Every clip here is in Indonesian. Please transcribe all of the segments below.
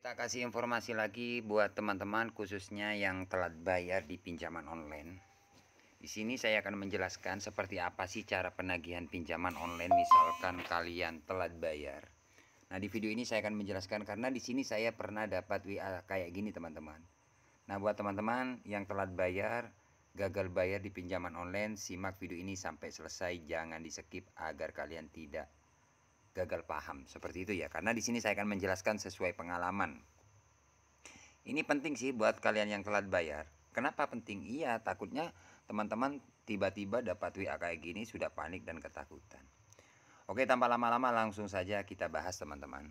Kita kasih informasi lagi buat teman-teman khususnya yang telat bayar di pinjaman online. Di sini saya akan menjelaskan seperti apa sih cara penagihan pinjaman online misalkan kalian telat bayar. Nah, di video ini saya akan menjelaskan karena di sini saya pernah dapat WA kayak gini, teman-teman. Nah, buat teman-teman yang telat bayar, gagal bayar di pinjaman online, simak video ini sampai selesai, jangan di-skip agar kalian tidak gagal paham seperti itu ya, karena di sini saya akan menjelaskan sesuai pengalaman. Ini penting sih buat kalian yang telat bayar. Kenapa penting? Iya, takutnya teman-teman tiba-tiba dapat WA kayak gini sudah panik dan ketakutan. Oke, tanpa lama-lama langsung saja kita bahas, teman-teman.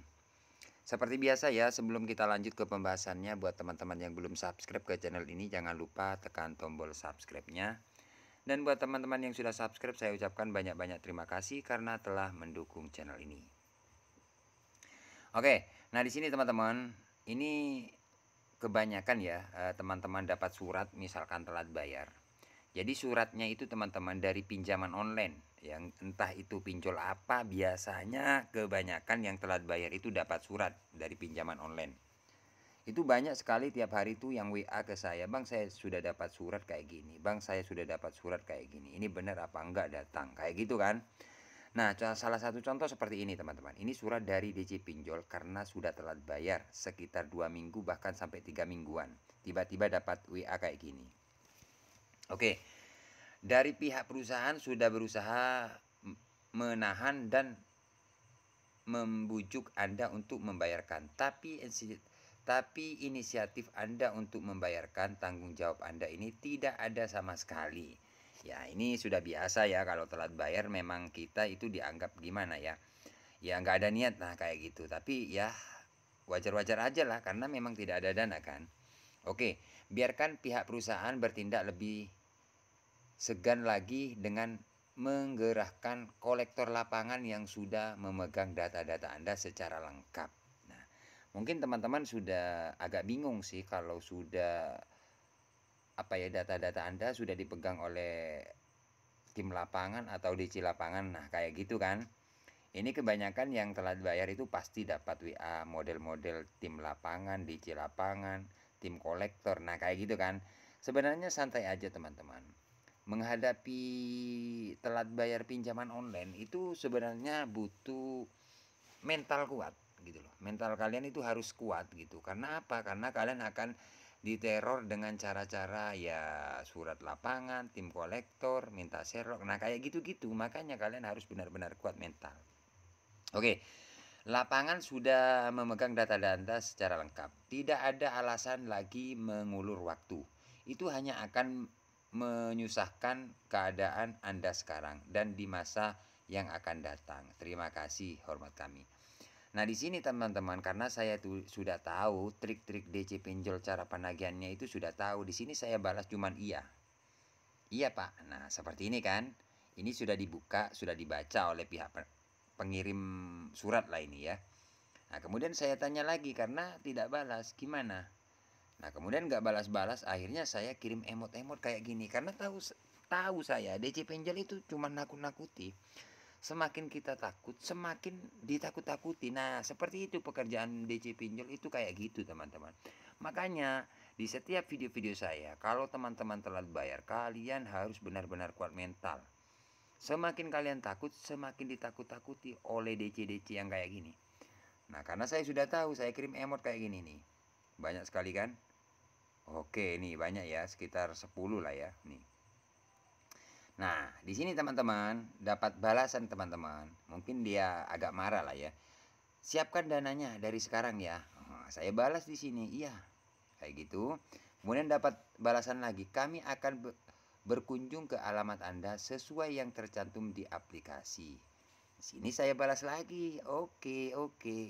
Seperti biasa ya, sebelum kita lanjut ke pembahasannya, buat teman-teman yang belum subscribe ke channel ini, jangan lupa tekan tombol subscribe-nya. Dan buat teman-teman yang sudah subscribe, saya ucapkan banyak-banyak terima kasih karena telah mendukung channel ini. Oke, nah di sini teman-teman, ini kebanyakan ya teman-teman dapat surat misalkan telat bayar. Jadi suratnya itu teman-teman dari pinjaman online, yang entah itu pinjol apa, biasanya kebanyakan yang telat bayar itu dapat surat dari pinjaman online. Itu banyak sekali tiap hari tuh yang WA ke saya, "Bang, saya sudah dapat surat kayak gini. Bang, saya sudah dapat surat kayak gini. Ini benar apa enggak datang?" Kayak gitu kan. Nah, salah satu contoh seperti ini, teman-teman. Ini surat dari DC Pinjol karena sudah telat bayar sekitar 2 minggu bahkan sampai 3 mingguan. Tiba-tiba dapat WA kayak gini. Oke, dari pihak perusahaan sudah berusaha menahan dan membujuk Anda untuk membayarkan, tapi inisiatif Anda untuk membayarkan tanggung jawab Anda ini tidak ada sama sekali. Ya, ini sudah biasa ya, kalau telat bayar memang kita itu dianggap gimana ya. Ya nggak ada niat, nah kayak gitu. Tapi ya wajar-wajar aja lah karena memang tidak ada dana kan. Oke, biarkan pihak perusahaan bertindak lebih segan lagi dengan menggerakkan kolektor lapangan yang sudah memegang data-data Anda secara lengkap. Nah, mungkin teman-teman sudah agak bingung sih kalau sudah data-data Anda sudah dipegang oleh tim lapangan atau DC lapangan. Nah, kayak gitu kan. Ini kebanyakan yang telat bayar itu pasti dapat WA model-model tim lapangan, DC lapangan, tim kolektor. Nah, kayak gitu kan. Sebenarnya santai aja, teman-teman. Menghadapi telat bayar pinjaman online itu sebenarnya butuh mental kuat gitu loh. Mental kalian itu harus kuat gitu. Karena apa? Karena kalian akan diteror dengan cara-cara ya surat lapangan, tim kolektor, minta Sherlock. Nah, kayak gitu-gitu. Makanya kalian harus benar-benar kuat mental. Oke, lapangan sudah memegang data-data secara lengkap. Tidak ada alasan lagi mengulur waktu. Itu hanya akan menyusahkan keadaan Anda sekarang dan di masa yang akan datang. Terima kasih, hormat kami. Nah, di sini teman-teman, karena saya tuh sudah tahu trik-trik DC pinjol, cara penagihannya itu sudah tahu. Di sini saya balas cuman iya. Iya, Pak. Nah, seperti ini kan. Ini sudah dibuka, sudah dibaca oleh pihak pengirim surat lah ini ya. Nah, kemudian saya tanya lagi karena tidak balas, gimana? Nah, kemudian nggak balas-balas, akhirnya saya kirim emot-emot kayak gini karena tahu saya DC Penjel itu cuma nakut-nakuti. Semakin kita takut, semakin ditakut-takuti. Nah, seperti itu pekerjaan DC Pinjol itu kayak gitu, teman-teman. Makanya di setiap video-video saya, kalau teman-teman telat bayar, kalian harus benar-benar kuat mental. Semakin kalian takut, semakin ditakut-takuti oleh DC-DC yang kayak gini. Nah, karena saya sudah tahu, saya kirim emot kayak gini nih. Banyak sekali kan? Oke, nih banyak ya, sekitar 10 lah ya, nih. Nah, di sini teman-teman dapat balasan teman-teman. Mungkin dia agak marah lah ya. Siapkan dananya dari sekarang ya. Nah, saya balas di sini, iya. Kayak gitu. Kemudian dapat balasan lagi, kami akan berkunjung ke alamat Anda sesuai yang tercantum di aplikasi. Di sini saya balas lagi, oke, oke,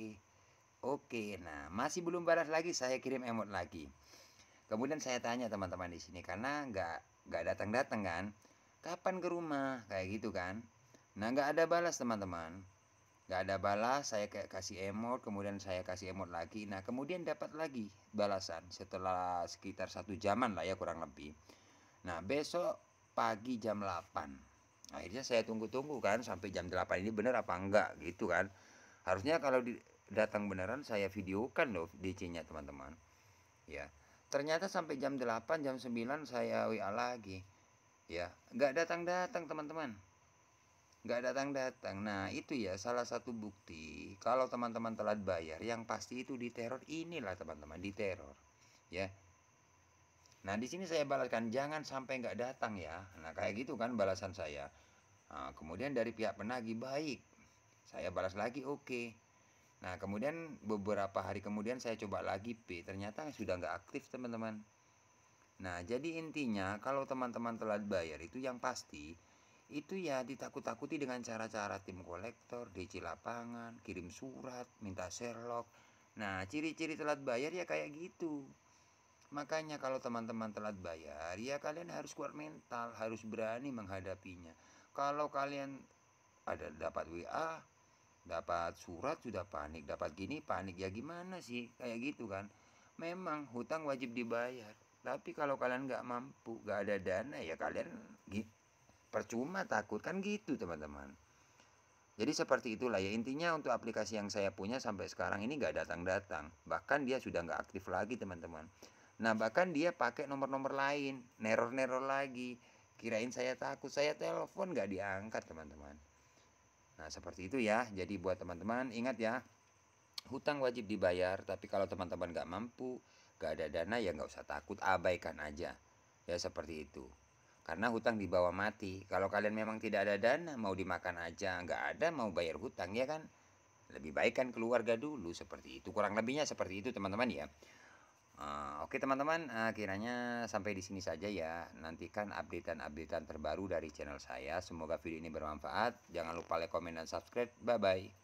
oke. Nah, masih belum balas lagi, saya kirim emot lagi. Kemudian saya tanya teman-teman di sini karena nggak datang-datang kan, kapan ke rumah kayak gitu kan. Nah, nggak ada balas teman-teman, nggak ada balas. Saya kayak kasih emot, kemudian saya kasih emot lagi. Nah, kemudian dapat lagi balasan setelah sekitar 1 jaman lah ya kurang lebih. Nah, besok pagi jam 8. Akhirnya saya tunggu-tunggu kan sampai jam 8 ini bener apa enggak gitu kan. Harusnya kalau datang beneran saya videokan loh DC-nya teman-teman. Ya, ternyata sampai jam 8 jam 9 saya WA lagi. Ya, nggak datang-datang teman-teman, nggak datang-datang. Nah itu ya salah satu bukti kalau teman-teman telat bayar, yang pasti itu diteror. Inilah teman-teman, diteror ya. Nah di sini saya balaskan, jangan sampai nggak datang ya. Nah kayak gitu kan balasan saya. Nah, kemudian dari pihak penagih, baik, saya balas lagi, oke. Nah kemudian beberapa hari kemudian saya coba lagi ternyata sudah nggak aktif teman-teman. Nah jadi intinya kalau teman-teman telat bayar itu yang pasti itu ya ditakut-takuti dengan cara-cara tim kolektor, DC lapangan, kirim surat, minta Sherlock. Nah ciri-ciri telat bayar ya kayak gitu. Makanya kalau teman-teman telat bayar, ya kalian harus kuat mental, harus berani menghadapinya. Kalau kalian ada dapat WA, dapat surat sudah panik, dapat gini panik, ya gimana sih? Kayak gitu kan. Memang hutang wajib dibayar. Tapi kalau kalian nggak mampu, nggak ada dana, ya kalian percuma takut kan gitu teman-teman. Jadi seperti itulah ya intinya untuk aplikasi yang saya punya sampai sekarang ini nggak datang-datang. Bahkan dia sudah nggak aktif lagi teman-teman. Nah bahkan dia pakai nomor-nomor lain, neror-neror lagi. Kirain saya takut, saya telepon nggak diangkat teman-teman. Nah seperti itu ya. Jadi buat teman-teman ingat ya, hutang wajib dibayar. Tapi kalau teman-teman nggak mampu, nggak ada dana, ya nggak usah takut, abaikan aja. Ya seperti itu. Karena hutang dibawa mati. Kalau kalian memang tidak ada dana, mau dimakan aja, nggak ada mau bayar hutang ya kan. Lebih baik kan keluarga dulu, seperti itu. Kurang lebihnya seperti itu teman-teman ya. Oke teman-teman, kiranya sampai di sini saja ya. Nantikan updatean-updatean terbaru dari channel saya. Semoga video ini bermanfaat. Jangan lupa like, komen, dan subscribe. Bye-bye.